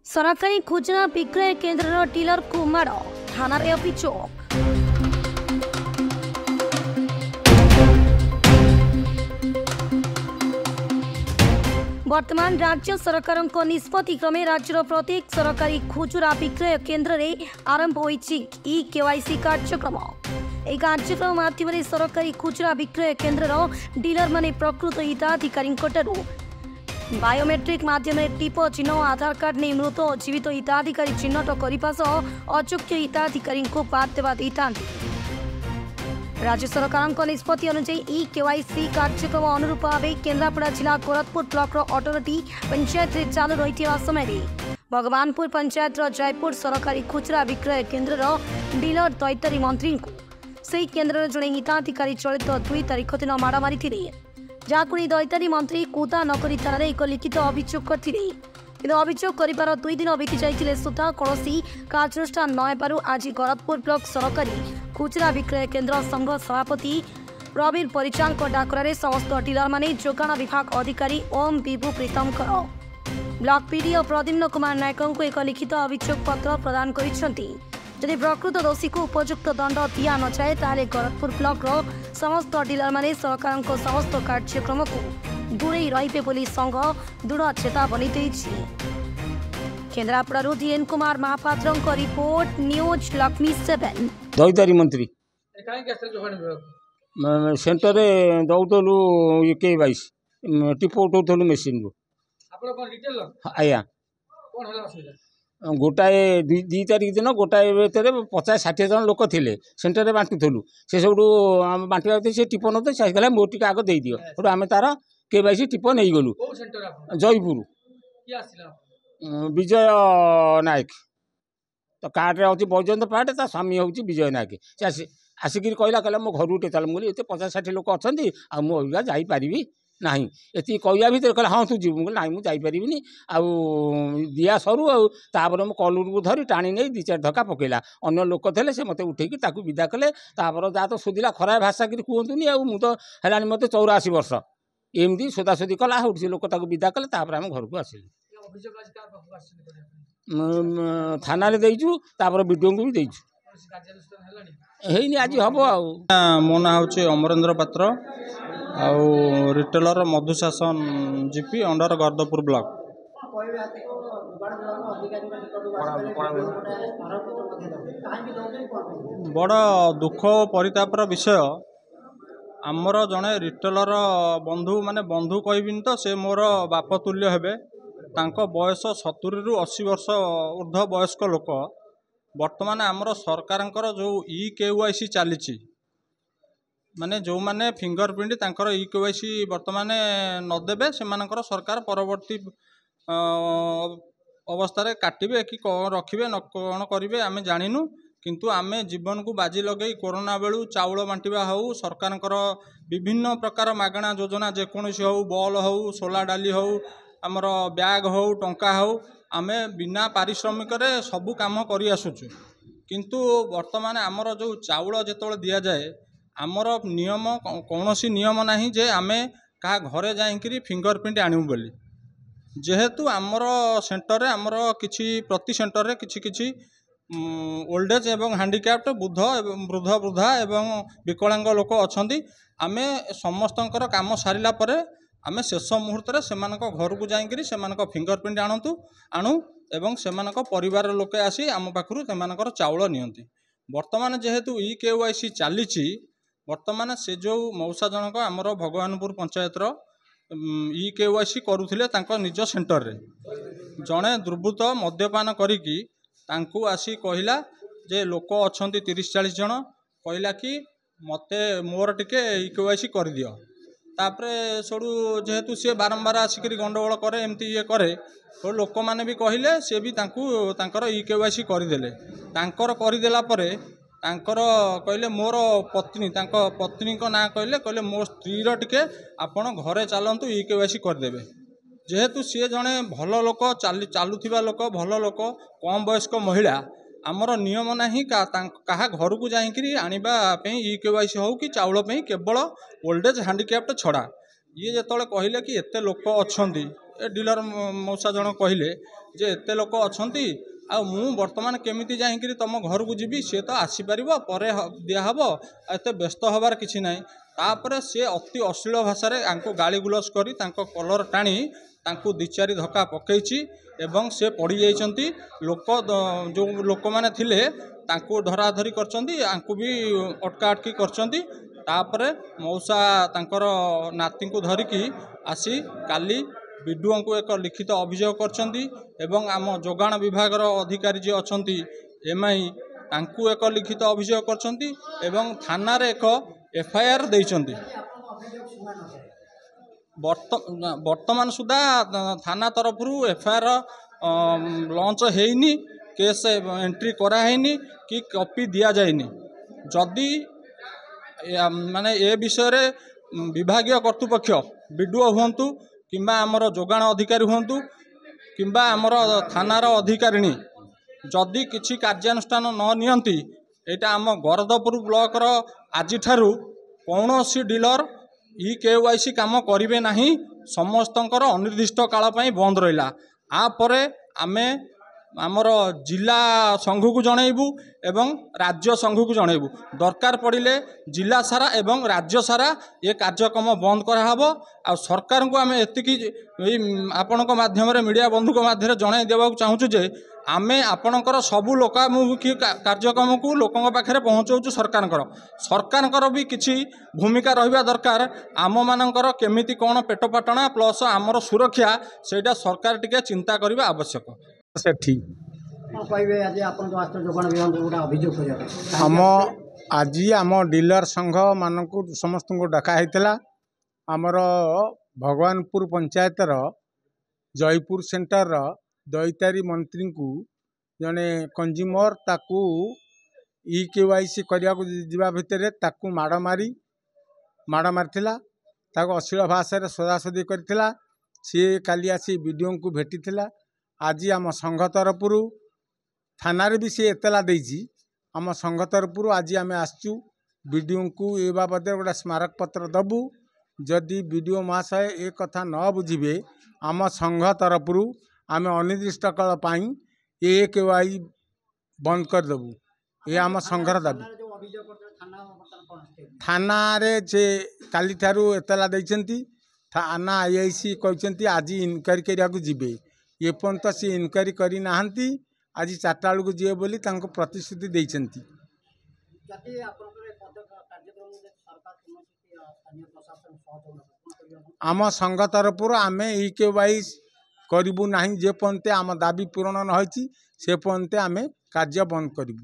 सरकारी खुचरा विक्रय केन्द्र डीलर को माड़ थाना अभियोग। वर्तमान राज्य सरकार निष्पत्ति क्रमे राज्यर प्रत्येक सरकारी खुचरा विक्रय केन्द्र में आरंभ होईछि ई केवाईसी कार्यक्रम। यह कार्यक्रम माध्यम सरकारी खुचरा विक्रय केन्द्र डीलर माने प्रकृत हिताधिकारी बायोमेट्रिक माध्यम टीप चिन्ह और आधार कार्ड नहीं मृत और जीवित हिताधिकारी चिन्हट करने सह अयोग्य हिताधिकारी बाद देवा राज्य सरकार निष्पत्ति अनुसार ई केवाईसी कार्यक्रम अनुरूप भाव केन्द्रापड़ा जिला गोरखपुर ब्लॉक अटरटी पंचायत चालू रही समय भगवानपुर पंचायत जयपुर सरकारी खुचरा विक्रय केन्द्र डीलर दैतारी मंत्री को से केन्द्र जड़े हिताधिकारी चलित 2 तारीख दिन माड़ मारी जहां दैतारी मंत्री कुदा नगरी थाना एक लिखित अभियोग करते कि अभियोग कर 2 दिन बीती जाते सुधा कौन कार्यानुष्ठान न आज गोरखपुर ब्लॉक सरकारी खुचरा विक्रय केन्द्र संघ सभापति प्रवीण परिचाल डाकरे समस्त डीलर माने जोगाण विभाग अधिकारी ओम विभु प्रीतमकर ब्लॉक पीडी और प्रद्युम्न कुमार नायक को एक लिखित अभियोग पत्र प्रदान करिसेंती। यदि प्रकृत दोषी को उपयुक्त दंड दि न जाए ताले गोरखपुर ब्लॉक समस्त डीलर माने सरकार समस्त कार्यक्रम को दूरे रहिबे बोली संघ दृढ़ चेतावनी देछि। Kendrapara DN Kumar Mahapatra report news Lakshmi 7। Daitari मंत्री सेंटर दौलु केवाईसी टिप उठाऊलु मेसीन रू आया गोटाए 2 तारीख दिन गोटाए भितर 50-60 जन लोक थे सेन्टर बांटुलु से सब बांटा से टिप न से कहला मोर टी आग दे दियो तो आम तार केवाईसी टिप नहीं गलु जयपुर विजय नायक तो कार्ड अच्छी बैजयंत पाटे ता स्वामी हूँ विजय नायक से आसिक कहला मो घर उठे चल मुझे 50-60 लोक अच्छा मुझे जापरि ना ये कहवा भितर कहला हाँ तू जीव ना मुझे जापरि दिया सरू आपर मो कलर को धरी टाणी नहीं 2-4 धक्का पकेला अन्य लोक थे से मत उठेकी विदा कले जहाँ तो सुधिला खराब भाषा कि कहतुनि मु तो है मत 84 वर्ष एमती सोदासोदी कला से लोक विदा कले आम घर को आसिल थाना देचु वीडियो को भी देचु आज हम मो ना हूँ अमरेन्द्र पात्र आउ रिटेलर मधुशासन जीपी अंडर गर्दपुर ब्लॉक। बड़ दुख और परितापर विषय आमर जड़े रिटेलर बंधु माने बंधु कहबिन तो से मोर बाप तुल्य हेबे तांको बयस 70 ରୁ 80 वर्ष ऊर्ध्व वयस्क लोक वर्तमान आमर सरकार जो ई केवाईसी चली माने जो माने फिंगरप्रिंट तांकर ई केवाईसी वर्तमान नदेबे से सरकार परवर्ती अवस्था काटिबे कि रखिबे न कौन करिवे आमे जानिनु किंतु आमे जीवन को बाजी लगे कोरोना बेलू चाउल बांटिबा हो सरकार विभिन्न प्रकार मागणा योजना जेकोसी हो बॉल हो सोला डाली हो आमर बैग हो टंका हो आमे बिना पारिश्रमिक सबू काम करि आसुचु किंतु वर्तमान आमर जो चाउल जेतोले दिया जाए आमर नियम कौनसी नियम नहीं जे आमे कहा घरे जाइकरी फिंगरप्रिंट आनिबु बोली जेहेतु आमर सेंटर रे आमर किछि प्रति सेंटर रे किछि ओल्ड एज एवं हैंडिकैप्ड वृद्ध वृद्धा एवं विकलांग लोक अछंती आमे समस्तंकर काम सारिला परे आमे शेष मुहूर्त रे सेमानक घर को जाइकरी सेमानक फिंगरप्रिंट आणु एवं सेमानक परिवार लोके आसी आम पाखरु सेमानकर चाउल नियंती। वर्तमान जेहेतु ई केवाईसी चली वर्तमान से जो मौसा जनक आमर भगवानपुर पंचायत ई केवाईसी करुथिले तांको निज सेंटर रे जड़े दुर्बृत्त मद्यपान करिकी तांकू आसी कहला जे लोक अछंती 30-40 जन कहला कि मते मोर टिके ई केवाईसी कर दियो तापरे सोडू जेहेतु सी बारंबार आसिक गंडगोल करे एमती ये करे तो लोक माने भी कहले सी भी तांकर ई केवाईसी करदेले तांकर करदेला परे तांकर कहले मोर पत्नी पत्नी को ना कहले मो स्त्री टिके आपण घरे चलतु ई केवाईसी करदेबे जेहेतु सी जड़े भल लोक चलुवा लोक भल लोक कम वयस्क महिला आमर नियम नहीं कहा घर को जाइकरी आनिबा ई केवाईसी हो कि चाउल केवल ओल्ड एज हैंडिकैप्ड छड़ा ये जो कहले कि एते लोक अच्छा ए डीलर मौसा जन कहले जे एते लोक अछंती आ मु वर्तमान केमिति जाइकरी तुम घर को जीवी सी तो आसीपर पर दिहब एत व्यस्त हबार किसी ना तापर सी अति अश्लील भाषा गाली गुलस कर कलर टाणी तांकू दी चारि धक्का पकईची एवं से पड़ी जाइछंती लोक जो लोक माने थिले तांकू धराधरी करचंती आंकू भी अटका अटकी करचंती तापरे मौसा तांकर नाती को धरिकी आसी काली विडुओं को एक लिखित अभियोग करचंती एवं आम जोगाण विभागर अधिकारी जे अछंती एमआई तांकू एक लिखित अभियोग करचंती एवं थाना रे एक एफआईआर देइचंती। वर्तमान सुधा थाना तरफ एफआईआर लॉन्च हेनी केस एंट्री कराइनी कि कॉपी दिया जाइनी जदि माने ए विषय रे विभागीय कर्तृपक्ष विडुओ हुंतु किंबा आमर जोगाण अधिकारी हुंतु किंबा आमर थानार अधिकारिणी जदि किछि कार्यानुष्ठान न नियंती एटा आम गरदपुर ब्लॉक रो आजि ठारू कौनसी डीलर केवाईसी काम करिवे नाही समस्तंकर अनिर्दिष्ट काल पई बंद रहिला आ परे आमे आमर जिला संघ को जनइबू एवं राज्य संघ को जनइबू दरकार पड़िले जिला सारा एवं राज्य सारा ये कार्यक्रम बंद कराहब आ सरकार को आम एतिकी आपणक माध्यम मीडिया बंधु माध्यम जन देवा चाहूँ जे आमे आपणकर सबू लोकामुखी कार्यक्रम को लोकों पाखे पहुँचाऊँ सरकार भी किसी भूमिका रहिबा दरकार आम मानकर केमिति कौन पेटपाटना प्लस आमर सुरक्षा सेटा सरकार टिके चिंता करबा आवश्यक। आम आज आम डीलर संघ मानक समस्त को डकाई आमर भगवानपुर पंचायतर जयपुर सेंटर दैतारी मंत्री को जने कंज्यूमर ताकू केवाईसी करने को जीवा भितर ताकू माड़ मारिथिला ताकू अश्लील भाषा सदासदी करथिला सी काली आसी वीडियो को भेटिथिला आज आम संघ तरफ थाना भी सी एतला देजी आम संघ तरफ आज आम आसचु वीडियो को ए बाबद गोटे स्मारक पत्र दबु जदि वीडियो महाशय ए कथा न बुझे आम संघ तरफ आम अनिर्दिष्ट काल पाई केवाई बंद करदेबू ये आम संघर दाबी थाना रे से काली ठारू एतला देइछंती थाना आईआईसी कहते आज इनक्वारी करिया को जिबे ये पर्यंत सी इनक्वारी करी नाहंती आज 4टा बेलू जीवे बोली तांको प्रतिश्रुति देइछंती। आम संघ तरफ आम केवाई करूँ ना जे पर्यंत आम दाबी पूरण न होती से पर्यंत आम कार्य बंद करूँ।